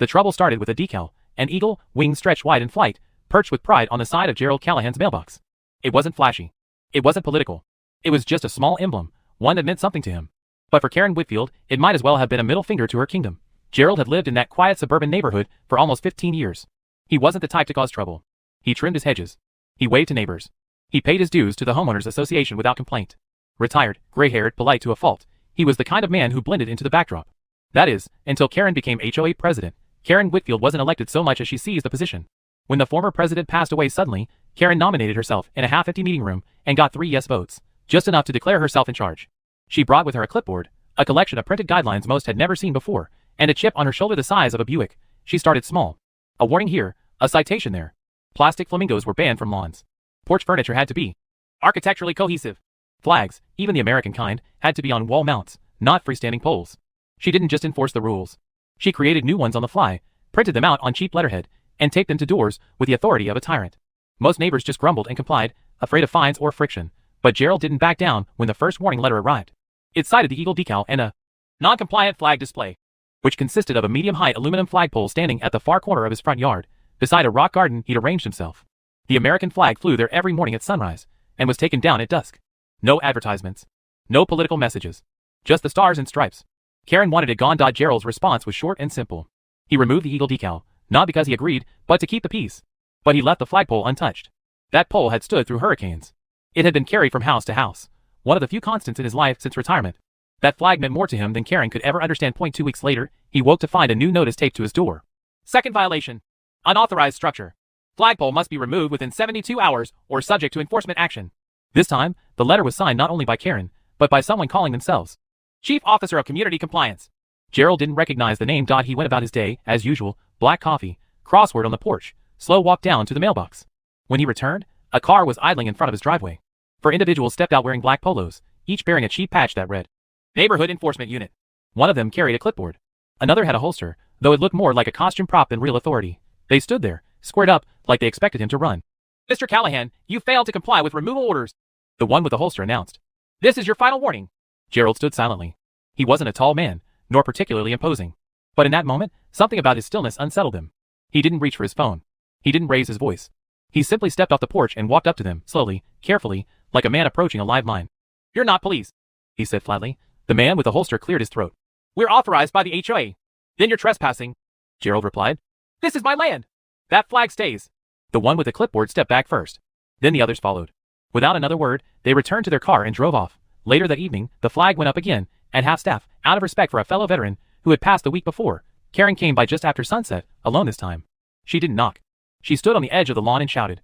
The trouble started with a decal, an eagle, wings stretched wide in flight, perched with pride on the side of Gerald Callahan's mailbox. It wasn't flashy. It wasn't political. It was just a small emblem, one that meant something to him. But for Karen Whitfield, it might as well have been a middle finger to her kingdom. Gerald had lived in that quiet suburban neighborhood for almost 15 years. He wasn't the type to cause trouble. He trimmed his hedges. He waved to neighbors. He paid his dues to the homeowners association without complaint. Retired, gray-haired, polite to a fault, he was the kind of man who blended into the backdrop. That is, until Karen became HOA president. Karen Whitfield wasn't elected so much as she seized the position. When the former president passed away suddenly, Karen nominated herself in a half-empty meeting room and got 3 yes votes, just enough to declare herself in charge. She brought with her a clipboard, a collection of printed guidelines most had never seen before, and a chip on her shoulder the size of a Buick. She started small. A warning here, a citation there. Plastic flamingos were banned from lawns. Porch furniture had to be architecturally cohesive. Flags, even the American kind, had to be on wall mounts, not freestanding poles. She didn't just enforce the rules. She created new ones on the fly, printed them out on cheap letterhead, and taped them to doors with the authority of a tyrant. Most neighbors just grumbled and complied, afraid of fines or friction. But Gerald didn't back down when the first warning letter arrived. It cited the eagle decal and a non-compliant flag display, which consisted of a medium-height aluminum flagpole standing at the far corner of his front yard, beside a rock garden he'd arranged himself. The American flag flew there every morning at sunrise, and was taken down at dusk. No advertisements. No political messages. Just the stars and stripes. Karen wanted it gone. Gerald's response was short and simple. He removed the eagle decal, not because he agreed, but to keep the peace. But he left the flagpole untouched. That pole had stood through hurricanes. It had been carried from house to house, one of the few constants in his life since retirement. That flag meant more to him than Karen could ever understand. 2 weeks later, he woke to find a new notice taped to his door. Second violation. Unauthorized structure. Flagpole must be removed within 72 hours or subject to enforcement action. This time, the letter was signed not only by Karen, but by someone calling themselves Chief Officer of Community Compliance. Gerald didn't recognize the name. He went about his day, as usual, black coffee, crossword on the porch, slow walk down to the mailbox. When he returned, a car was idling in front of his driveway. 4 individuals stepped out wearing black polos, each bearing a cheap patch that read Neighborhood Enforcement Unit. One of them carried a clipboard. Another had a holster, though it looked more like a costume prop than real authority. They stood there, squared up, like they expected him to run. Mr. Callahan, you failed to comply with removal orders, the one with the holster announced. This is your final warning. Gerald stood silently. He wasn't a tall man, nor particularly imposing. But in that moment, something about his stillness unsettled him. He didn't reach for his phone. He didn't raise his voice. He simply stepped off the porch and walked up to them, slowly, carefully, like a man approaching a live mine. You're not police, he said flatly. The man with the holster cleared his throat. We're authorized by the HOA. Then you're trespassing, Gerald replied. This is my land. That flag stays. The one with the clipboard stepped back first. Then the others followed. Without another word, they returned to their car and drove off. Later that evening, the flag went up again, and half-staff, out of respect for a fellow veteran who had passed the week before, Karen came by just after sunset, alone this time. She didn't knock. She stood on the edge of the lawn and shouted,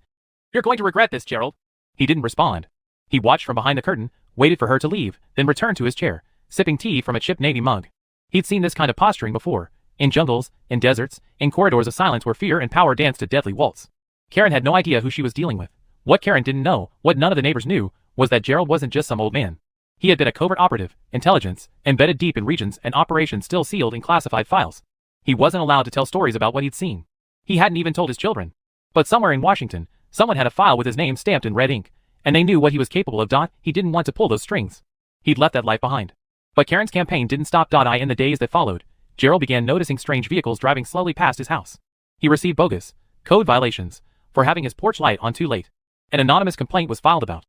You're going to regret this, Gerald. He didn't respond. He watched from behind the curtain, waited for her to leave, then returned to his chair, sipping tea from a chipped navy mug. He'd seen this kind of posturing before, in jungles, in deserts, in corridors of silence where fear and power danced a deadly waltz. Karen had no idea who she was dealing with. What Karen didn't know, what none of the neighbors knew, was that Gerald wasn't just some old man. He had been a covert operative, intelligence, embedded deep in regions and operations still sealed in classified files. He wasn't allowed to tell stories about what he'd seen. He hadn't even told his children. But somewhere in Washington, someone had a file with his name stamped in red ink, and they knew what he was capable of. He didn't want to pull those strings. He'd left that life behind. But Karen's campaign didn't stop. In the days that followed, Gerald began noticing strange vehicles driving slowly past his house. He received bogus code violations for having his porch light on too late. An anonymous complaint was filed about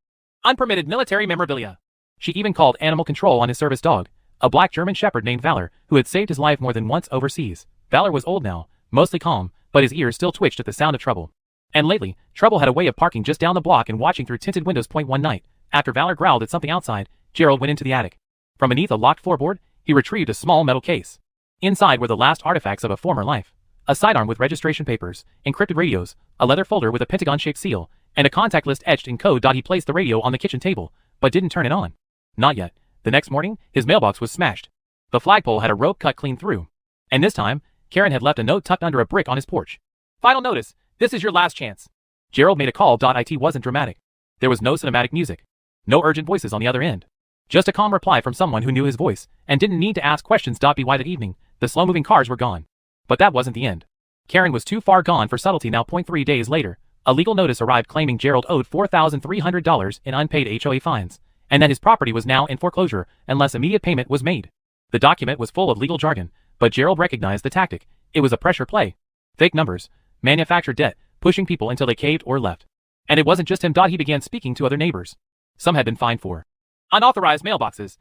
unpermitted military memorabilia. She even called animal control on his service dog, a black German shepherd named Valor, who had saved his life more than once overseas. Valor was old now, mostly calm, but his ears still twitched at the sound of trouble. And lately, Trouble had a way of parking just down the block and watching through tinted windows. One night, after Valor growled at something outside, Gerald went into the attic. From beneath a locked floorboard, he retrieved a small metal case. Inside were the last artifacts of a former life. A sidearm with registration papers, encrypted radios, a leather folder with a pentagon-shaped seal, and a contact list etched in code. He placed the radio on the kitchen table, but didn't turn it on. Not yet. The next morning, his mailbox was smashed. The flagpole had a rope cut clean through. And this time, Karen had left a note tucked under a brick on his porch. Final notice. This is your last chance. Gerald made a call. It wasn't dramatic. There was no cinematic music. No urgent voices on the other end. Just a calm reply from someone who knew his voice and didn't need to ask questions. By that evening, the slow-moving cars were gone. But that wasn't the end. Karen was too far gone for subtlety now. 3 days later, a legal notice arrived claiming Gerald owed $4,300 in unpaid HOA fines, and that his property was now in foreclosure unless immediate payment was made. The document was full of legal jargon, but Gerald recognized the tactic. It was a pressure play. Fake numbers, manufactured debt, pushing people until they caved or left. And it wasn't just him. He began speaking to other neighbors. Some had been fined for unauthorized mailboxes,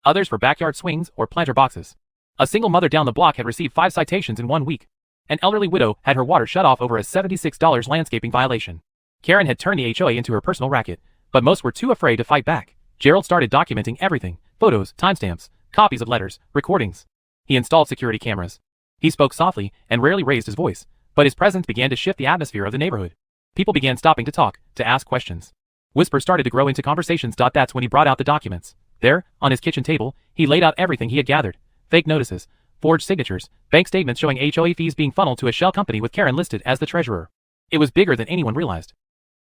others for backyard swings or planter boxes. A single mother down the block had received 5 citations in 1 week. An elderly widow had her water shut off over a $76 landscaping violation. Karen had turned the HOA into her personal racket, but most were too afraid to fight back. Gerald started documenting everything: photos, timestamps, copies of letters, recordings. He installed security cameras. He spoke softly and rarely raised his voice, but his presence began to shift the atmosphere of the neighborhood. People began stopping to talk, to ask questions. Whispers started to grow into conversations. That's when he brought out the documents. There, on his kitchen table, he laid out everything he had gathered: fake notices, forged signatures, bank statements showing HOA fees being funneled to a shell company with Karen listed as the treasurer. It was bigger than anyone realized.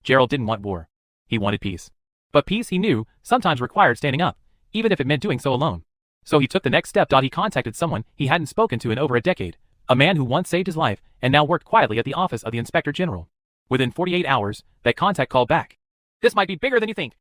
Gerald didn't want war. He wanted peace. But peace, he knew, sometimes required standing up, even if it meant doing so alone. So he took the next step. He contacted someone he hadn't spoken to in over a decade, a man who once saved his life and now worked quietly at the office of the Inspector General. Within 48 hours, that contact called back. "This might be bigger than you think,"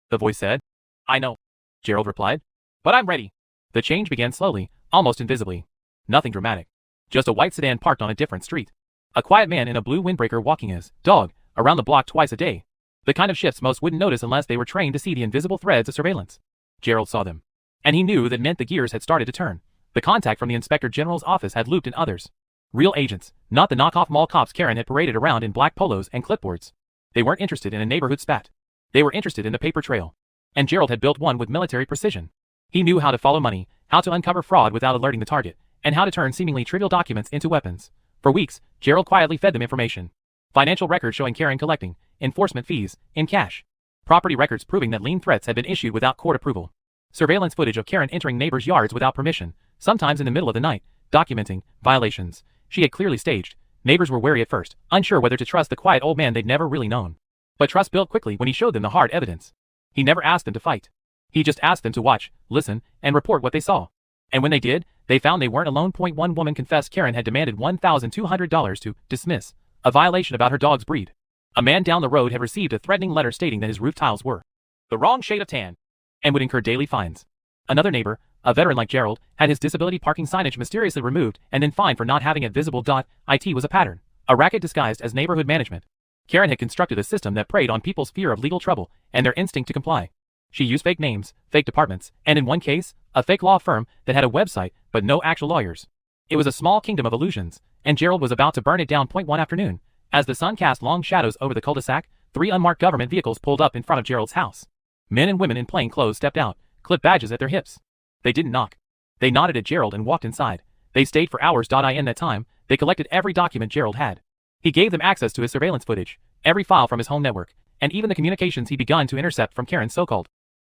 the voice said. "I know," Gerald replied, "but I'm ready." The change began slowly, almost invisibly. Nothing dramatic. Just a white sedan parked on a different street. A quiet man in a blue windbreaker walking his dog around the block twice a day. The kind of shifts most wouldn't notice unless they were trained to see the invisible threads of surveillance. Gerald saw them. And he knew that meant the gears had started to turn. The contact from the Inspector General's office had looped in others. Real agents, not the knockoff mall cops Karen had paraded around in black polos and clipboards. They weren't interested in a neighborhood spat. They were interested in the paper trail. And Gerald had built one with military precision. He knew how to follow money, how to uncover fraud without alerting the target, and how to turn seemingly trivial documents into weapons. For weeks, Gerald quietly fed them information. Financial records showing Karen collecting enforcement fees in cash. Property records proving that lien threats had been issued without court approval. Surveillance footage of Karen entering neighbors' yards without permission, sometimes in the middle of the night, documenting violations she had clearly staged. Neighbors were wary at first, unsure whether to trust the quiet old man they'd never really known. But trust built quickly when he showed them the hard evidence. He never asked them to fight. He just asked them to watch, listen, and report what they saw. And when they did, they found they weren't alone. One woman confessed Karen had demanded $1,200 to dismiss a violation about her dog's breed. A man down the road had received a threatening letter stating that his roof tiles were the wrong shade of tan and would incur daily fines. Another neighbor, a veteran like Gerald, had his disability parking signage mysteriously removed and then fined for not having it visible. It was a pattern, a racket disguised as neighborhood management. Karen had constructed a system that preyed on people's fear of legal trouble and their instinct to comply. She used fake names, fake departments, and in one case, a fake law firm that had a website but no actual lawyers. It was a small kingdom of illusions, and Gerald was about to burn it down. One afternoon, as the sun cast long shadows over the cul-de-sac, 3 unmarked government vehicles pulled up in front of Gerald's house. Men and women in plain clothes stepped out, clipped badges at their hips. They didn't knock. They nodded at Gerald and walked inside. They stayed for hours. In that time, they collected every document Gerald had. He gave them access to his surveillance footage, every file from his home network, and even the communications he'd begun to intercept from Karen's so-called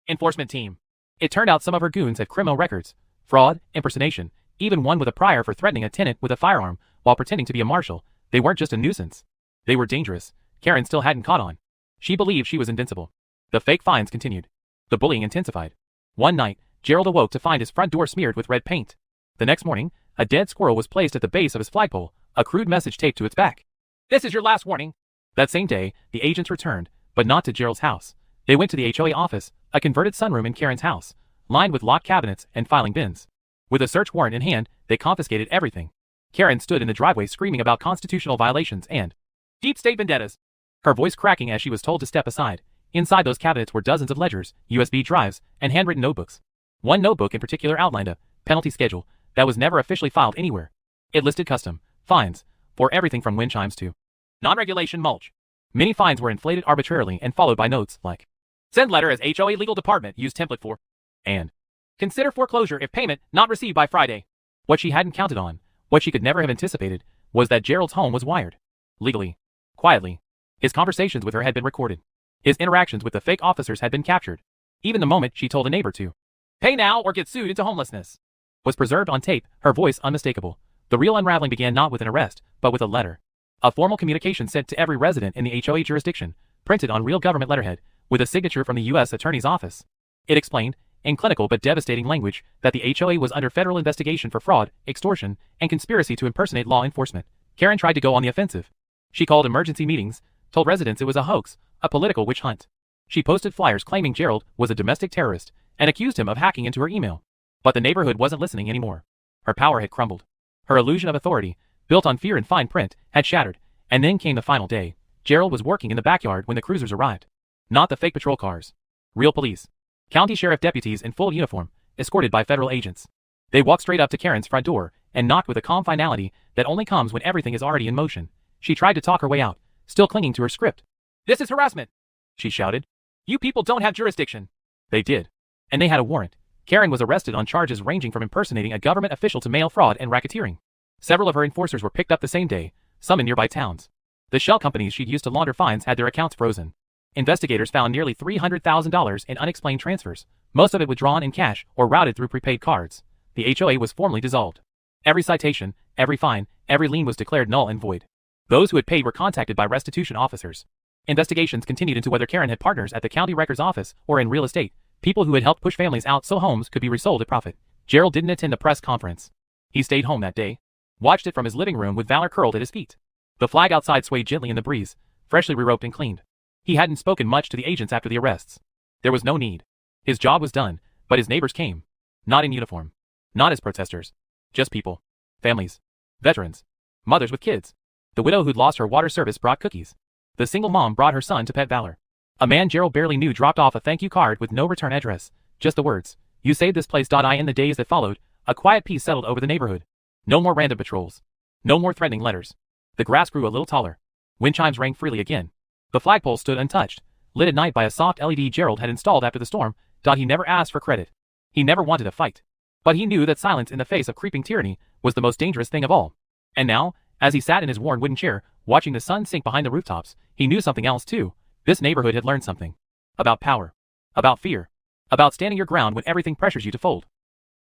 enforcement team. It turned out some of her goons had criminal records: fraud, impersonation, even one with a prior for threatening a tenant with a firearm while pretending to be a marshal. They weren't just a nuisance. They were dangerous. Karen still hadn't caught on. She believed she was invincible. The fake fines continued. The bullying intensified. One night, Gerald awoke to find his front door smeared with red paint. The next morning, a dead squirrel was placed at the base of his flagpole, a crude message taped to its back. "This is your last warning." That same day, the agents returned, but not to Gerald's house. They went to the HOA office, a converted sunroom in Karen's house, lined with locked cabinets and filing bins. With a search warrant in hand, they confiscated everything. Karen stood in the driveway screaming about constitutional violations and deep state vendettas, her voice cracking as she was told to step aside. Inside those cabinets were dozens of ledgers, USB drives, and handwritten notebooks. One notebook in particular outlined a penalty schedule that was never officially filed anywhere. It listed custom fines for everything from wind chimes to non-regulation mulch. Many fines were inflated arbitrarily and followed by notes like, "Send letter as HOA legal department use template for," and "Consider foreclosure if payment not received by Friday." What she hadn't counted on, what she could never have anticipated, was that Gerald's home was wired. Legally. Quietly. His conversations with her had been recorded. His interactions with the fake officers had been captured. Even the moment she told a neighbor to pay now or get sued into homelessness was preserved on tape, her voice unmistakable. The real unraveling began not with an arrest, but with a letter. A formal communication sent to every resident in the HOA jurisdiction, printed on real government letterhead, with a signature from the U.S. Attorney's Office. It explained, in clinical but devastating language, that the HOA was under federal investigation for fraud, extortion, and conspiracy to impersonate law enforcement. Karen tried to go on the offensive. She called emergency meetings, told residents it was a hoax, a political witch hunt. She posted flyers claiming Gerald was a domestic terrorist and accused him of hacking into her email. But the neighborhood wasn't listening anymore. Her power had crumbled. Her illusion of authority, built on fear and fine print, had shattered. And then came the final day. Gerald was working in the backyard when the cruisers arrived. Not the fake patrol cars. Real police. County sheriff deputies in full uniform, escorted by federal agents. They walked straight up to Karen's front door and knocked with a calm finality that only comes when everything is already in motion. She tried to talk her way out, still clinging to her script. "This is harassment," she shouted. "You people don't have jurisdiction." They did. And they had a warrant. Karen was arrested on charges ranging from impersonating a government official to mail fraud and racketeering. Several of her enforcers were picked up the same day, some in nearby towns. The shell companies she'd used to launder fines had their accounts frozen. Investigators found nearly $300,000 in unexplained transfers, most of it withdrawn in cash or routed through prepaid cards. The HOA was formally dissolved. Every citation, every fine, every lien was declared null and void. Those who had paid were contacted by restitution officers. Investigations continued into whether Karen had partners at the county records office or in real estate, people who had helped push families out so homes could be resold at profit. Gerald didn't attend the press conference. He stayed home that day, watched it from his living room with Valor curled at his feet. The flag outside swayed gently in the breeze, freshly re-roped and cleaned. He hadn't spoken much to the agents after the arrests. There was no need. His job was done, but his neighbors came. Not in uniform. Not as protesters. Just people. Families. Veterans. Mothers with kids. The widow who'd lost her water service brought cookies. The single mom brought her son to pet Valor. A man Gerald barely knew dropped off a thank you card with no return address. Just the words, "You saved this place." In the days that followed, a quiet peace settled over the neighborhood. No more random patrols. No more threatening letters. The grass grew a little taller. Wind chimes rang freely again. The flagpole stood untouched, lit at night by a soft LED Gerald had installed after the storm. He never asked for credit. He never wanted a fight. But he knew that silence in the face of creeping tyranny was the most dangerous thing of all. And now, as he sat in his worn wooden chair, watching the sun sink behind the rooftops, he knew something else too. This neighborhood had learned something. About power. About fear. About standing your ground when everything pressures you to fold.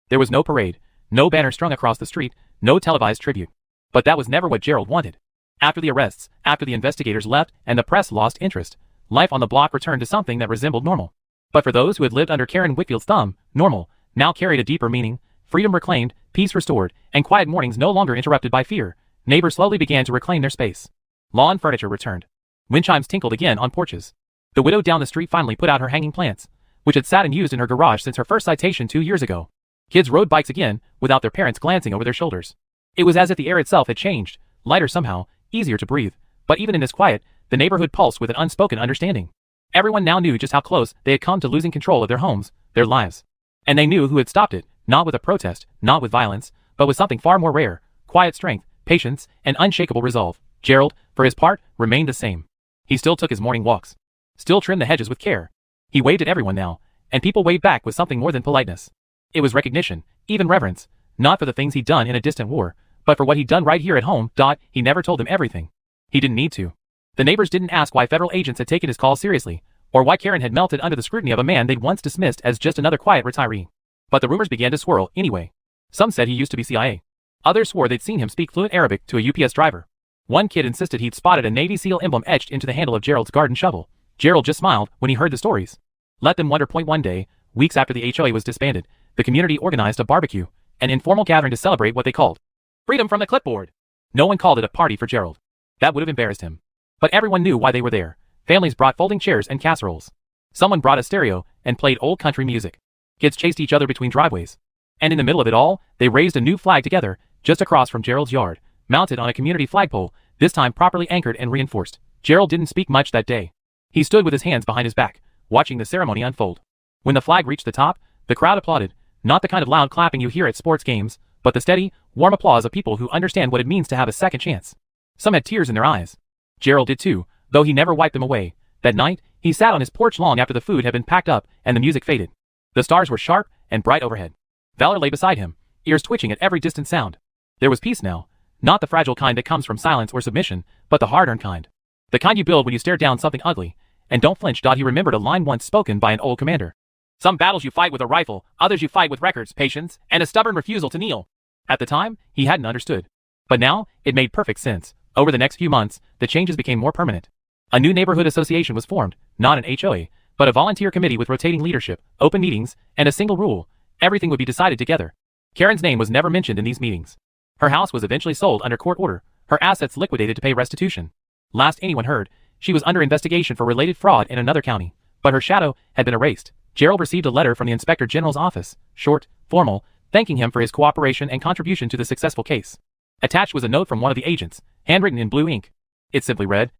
There was no parade, no banner strung across the street, no televised tribute. But that was never what Gerald wanted. After the arrests, after the investigators left and the press lost interest, life on the block returned to something that resembled normal. But for those who had lived under Karen Whitfield's thumb, normal now carried a deeper meaning. Freedom reclaimed, peace restored, and quiet mornings no longer interrupted by fear. Neighbors slowly began to reclaim their space. Lawn furniture returned. Wind chimes tinkled again on porches. The widow down the street finally put out her hanging plants, which had sat unused in her garage since her first citation 2 years ago. Kids rode bikes again, without their parents glancing over their shoulders. It was as if the air itself had changed, lighter somehow, easier to breathe. But even in this quiet, the neighborhood pulsed with an unspoken understanding. Everyone now knew just how close they had come to losing control of their homes, their lives. And they knew who had stopped it, not with a protest, not with violence, but with something far more rare, quiet strength, patience, and unshakable resolve. Gerald, for his part, remained the same. He still took his morning walks. Still trimmed the hedges with care. He waved at everyone now, and people waved back with something more than politeness. It was recognition, even reverence, not for the things he'd done in a distant war, but for what he'd done right here at home. He never told them everything. He didn't need to. The neighbors didn't ask why federal agents had taken his call seriously, or why Karen had melted under the scrutiny of a man they'd once dismissed as just another quiet retiree. But the rumors began to swirl anyway. Some said he used to be CIA. Others swore they'd seen him speak fluent Arabic to a UPS driver. One kid insisted he'd spotted a Navy SEAL emblem etched into the handle of Gerald's garden shovel. Gerald just smiled when he heard the stories. Let them wonder. One day, weeks after the HOA was disbanded, the community organized a barbecue, an informal gathering to celebrate what they called freedom from the clipboard. No one called it a party for Gerald. That would have embarrassed him. But everyone knew why they were there. Families brought folding chairs and casseroles. Someone brought a stereo and played old country music. Kids chased each other between driveways. And in the middle of it all, they raised a new flag together, just across from Gerald's yard, mounted on a community flagpole, this time properly anchored and reinforced. Gerald didn't speak much that day. He stood with his hands behind his back, watching the ceremony unfold. When the flag reached the top, the crowd applauded, not the kind of loud clapping you hear at sports games, but the steady, warm applause of people who understand what it means to have a second chance. Some had tears in their eyes. Gerald did too, though he never wiped them away. That night, he sat on his porch long after the food had been packed up and the music faded. The stars were sharp and bright overhead. Valor lay beside him, ears twitching at every distant sound. There was peace now, not the fragile kind that comes from silence or submission, but the hard-earned kind. The kind you build when you stare down something ugly, and don't flinch. He remembered a line once spoken by an old commander. Some battles you fight with a rifle, others you fight with records, patience, and a stubborn refusal to kneel. At the time, he hadn't understood. But now, it made perfect sense. Over the next few months, the changes became more permanent. A new neighborhood association was formed, not an HOA, but a volunteer committee with rotating leadership, open meetings, and a single rule: everything would be decided together. Karen's name was never mentioned in these meetings. Her house was eventually sold under court order, her assets liquidated to pay restitution. Last anyone heard, she was under investigation for related fraud in another county, but her shadow had been erased. Gerald received a letter from the Inspector General's office, short, formal, thanking him for his cooperation and contribution to the successful case. Attached was a note from one of the agents, handwritten in blue ink. It simply read,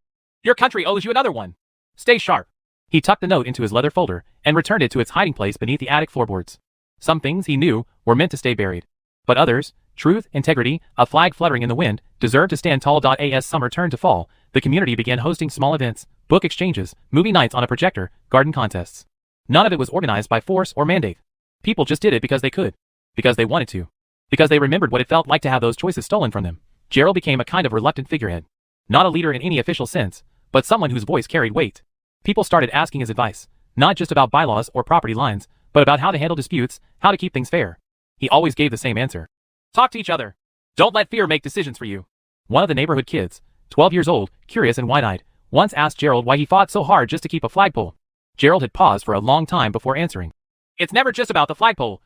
"Your country owes you another one. Stay sharp." He tucked the note into his leather folder and returned it to its hiding place beneath the attic floorboards. Some things, he knew, were meant to stay buried. But others, truth, integrity, a flag fluttering in the wind, deserved to stand tall. As summer turned to fall, the community began hosting small events, book exchanges, movie nights on a projector, garden contests. None of it was organized by force or mandate. People just did it because they could. Because they wanted to. Because they remembered what it felt like to have those choices stolen from them. Gerald became a kind of reluctant figurehead. Not a leader in any official sense, but someone whose voice carried weight. People started asking his advice, not just about bylaws or property lines, but about how to handle disputes, how to keep things fair. He always gave the same answer. Talk to each other. Don't let fear make decisions for you. One of the neighborhood kids, 12 years old, curious and wide-eyed, once asked Gerald why he fought so hard just to keep a flagpole. Gerald had paused for a long time before answering. "It's never just about the flagpole,"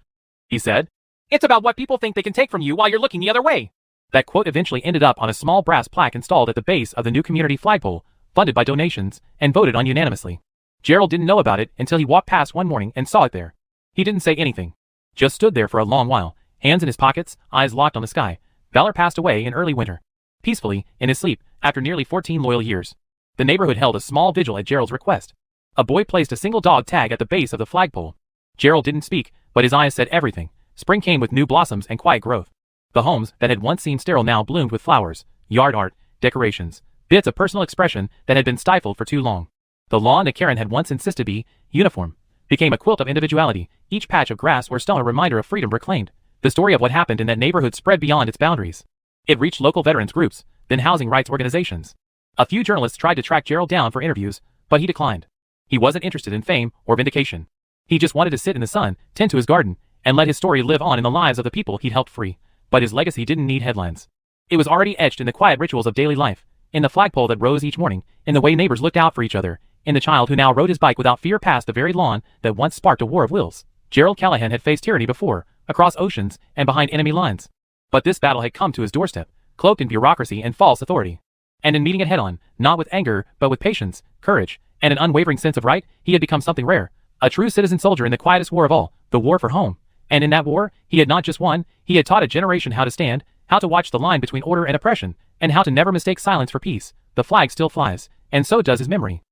he said. "It's about what people think they can take from you while you're looking the other way." That quote eventually ended up on a small brass plaque installed at the base of the new community flagpole, funded by donations, and voted on unanimously. Gerald didn't know about it until he walked past one morning and saw it there. He didn't say anything. Just stood there for a long while, hands in his pockets, eyes locked on the sky. Valor passed away in early winter. Peacefully, in his sleep, after nearly 14 loyal years. The neighborhood held a small vigil at Gerald's request. A boy placed a single dog tag at the base of the flagpole. Gerald didn't speak, but his eyes said everything. Spring came with new blossoms and quiet growth. The homes that had once seemed sterile now bloomed with flowers, yard art, decorations, bits of personal expression that had been stifled for too long. The lawn that Karen had once insisted be uniform became a quilt of individuality, each patch of grass or stone a reminder of freedom reclaimed. The story of what happened in that neighborhood spread beyond its boundaries. It reached local veterans groups, then housing rights organizations. A few journalists tried to track Gerald down for interviews, but he declined. He wasn't interested in fame or vindication. He just wanted to sit in the sun, tend to his garden, and let his story live on in the lives of the people he'd helped free. But his legacy didn't need headlines. It was already etched in the quiet rituals of daily life, in the flagpole that rose each morning, in the way neighbors looked out for each other, in the child who now rode his bike without fear past the very lawn that once sparked a war of wills. Gerald Callahan had faced tyranny before, across oceans and behind enemy lines. But this battle had come to his doorstep, cloaked in bureaucracy and false authority. And in meeting it head-on, not with anger, but with patience, courage, and an unwavering sense of right, he had become something rare. A true citizen soldier in the quietest war of all, the war for home. And in that war, he had not just won, he had taught a generation how to stand, how to watch the line between order and oppression, and how to never mistake silence for peace. The flag still flies, and so does his memory.